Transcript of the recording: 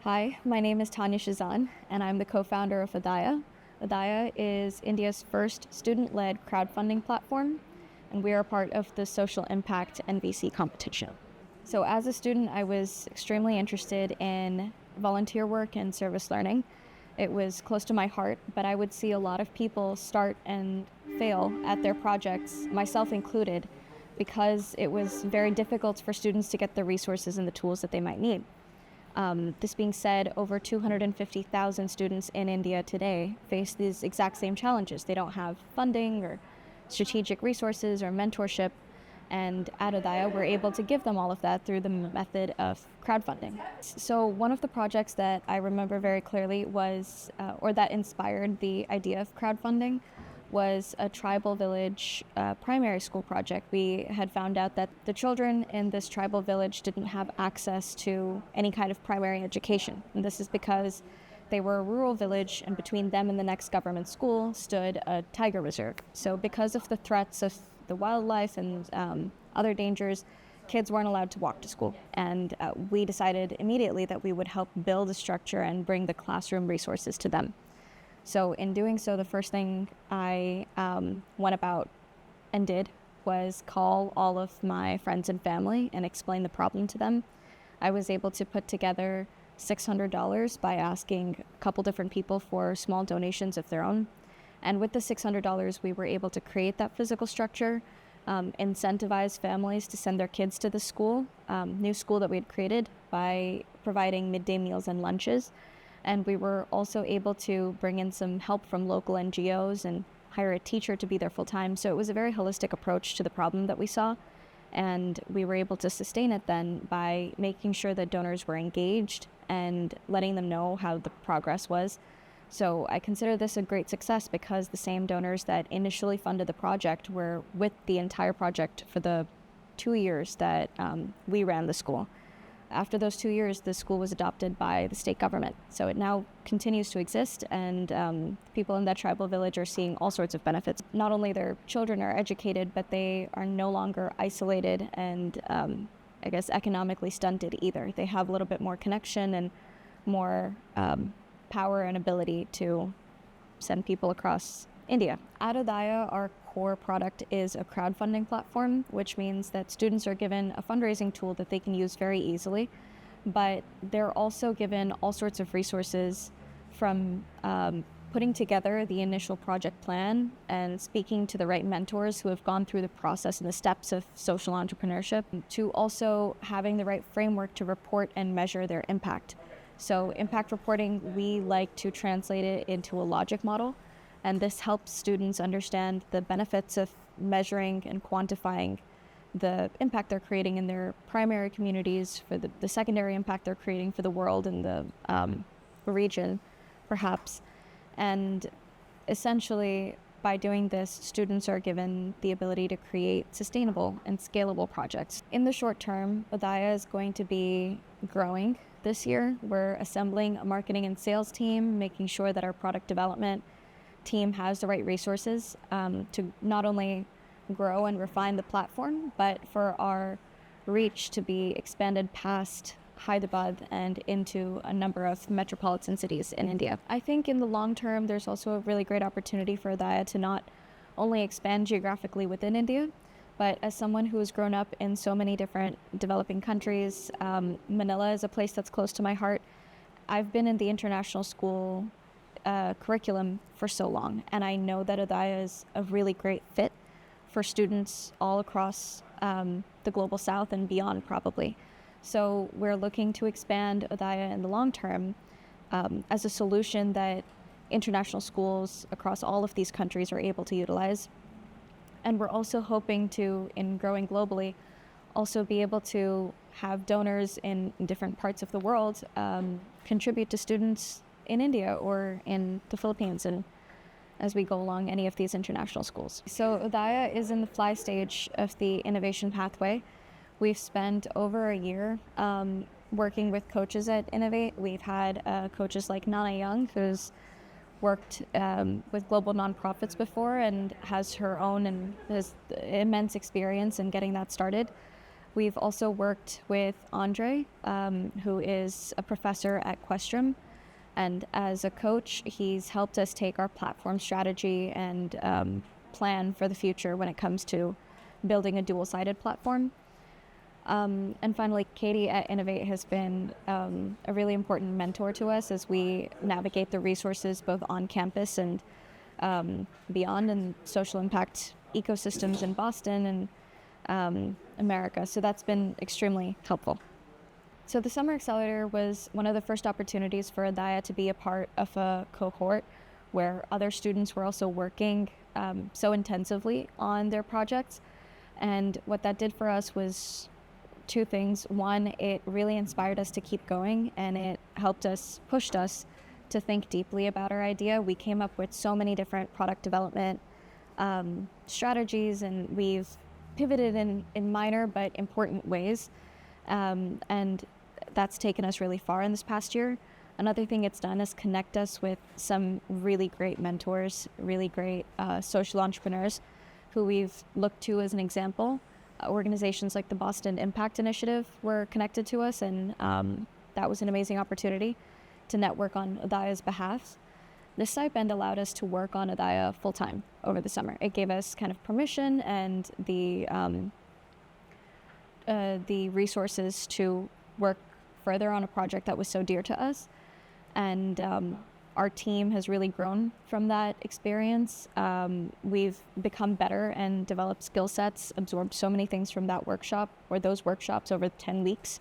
Hi, my name is Tanya Shizan, and I'm the co-founder of Udayaa. Udayaa is India's first student-led crowdfunding platform, and we are part of the social impact and VC competition. So as a student, I was extremely interested in volunteer work and service learning. It was close to my heart, but I would see a lot of people start and fail at their projects, myself included, because it was very difficult for students to get the resources and the tools that they might need. This being said, over 250,000 students in India today face these exact same challenges. They don't have funding or strategic resources or mentorship, and at Udayaa, we're able to give them all of that through the method of crowdfunding. So one of the projects that I remember very clearly was, or that inspired the idea of crowdfunding, was a tribal village primary school project. We had found out that the children in this tribal village didn't have access to any kind of primary education. And this is because they were a rural village, and between them and the next government school stood a tiger reserve. So because of the threats of the wildlife and other dangers, kids weren't allowed to walk to school. And we decided immediately that we would help build a structure and bring the classroom resources to them. So in doing so, the first thing I went about and did was call all of my friends and family and explain the problem to them. I was able to put together $600 by asking a couple different people for small donations of their own. And with the $600, we were able to create that physical structure, incentivize families to send their kids to the school, new school that we had created, by providing midday meals and lunches. And we were also able to bring in some help from local NGOs and hire a teacher to be there full time. So it was a very holistic approach to the problem that we saw. And we were able to sustain it then by making sure that donors were engaged and letting them know how the progress was. So I consider this a great success because the same donors that initially funded the project were with the entire project for the 2 years that we ran the school. After those 2 years, the school was adopted by the state government. So it now continues to exist, and people in that tribal village are seeing all sorts of benefits. Not only their children are educated, but they are no longer isolated and, I guess, economically stunted either. They have a little bit more connection and more power and ability to send people across India. At Udayaa, our core product is a crowdfunding platform, which means that students are given a fundraising tool that they can use very easily, but they're also given all sorts of resources from putting together the initial project plan and speaking to the right mentors who have gone through the process and the steps of social entrepreneurship, to also having the right framework to report and measure their impact. So impact reporting, we like to translate it into a logic model. And this helps students understand the benefits of measuring and quantifying the impact they're creating in their primary communities, for the secondary impact they're creating for the world and the region, perhaps. And essentially, by doing this, students are given the ability to create sustainable and scalable projects. In the short term, Udayaa is going to be growing this year. We're assembling a marketing and sales team, making sure that our product development team has the right resources to not only grow and refine the platform, but for our reach to be expanded past Hyderabad and into a number of metropolitan cities in India. I think in the long term, there's also a really great opportunity for Udayaa to not only expand geographically within India, but as someone who has grown up in so many different developing countries, Manila is a place that's close to my heart. I've been in the international school curriculum for so long, and I know that Udayaa is a really great fit for students all across the global south and beyond, probably. So we're looking to expand Udayaa in the long term as a solution that international schools across all of these countries are able to utilize. And we're also hoping to, in growing globally, also be able to have donors in different parts of the world contribute to students in India or in the Philippines, and as we go along any of these international schools. So Udayaa is in the fly stage of the innovation pathway. We've spent over a year working with coaches at Innovate. We've had coaches like Nana Young, who's worked with global nonprofits before and has her own and has immense experience in getting that started. We've also worked with Andre, who is a professor at Questrom. And as a coach, he's helped us take our platform strategy and plan for the future when it comes to building a dual-sided platform. And finally, Katie at Innovate has been a really important mentor to us as we navigate the resources both on campus and beyond, and social impact ecosystems in Boston and America. So that's been extremely helpful. So the Summer Accelerator was one of the first opportunities for Udayaa to be a part of a cohort where other students were also working so intensively on their projects. And what that did for us was two things. One, it really inspired us to keep going, and it pushed us to think deeply about our idea. We came up with so many different product development strategies, and we've pivoted in minor but important ways. And that's taken us really far in this past year. Another thing it's done is connect us with some really great mentors, really great social entrepreneurs who we've looked to as an example. Organizations like the Boston Impact Initiative were connected to us, and that was an amazing opportunity to network on Udayaa's behalf. This stipend allowed us to work on Udayaa full-time over the summer. It gave us kind of permission and the resources to work further on a project that was so dear to us. And our team has really grown from that experience. We've become better and developed skill sets, absorbed so many things from that workshop or those workshops over 10 weeks.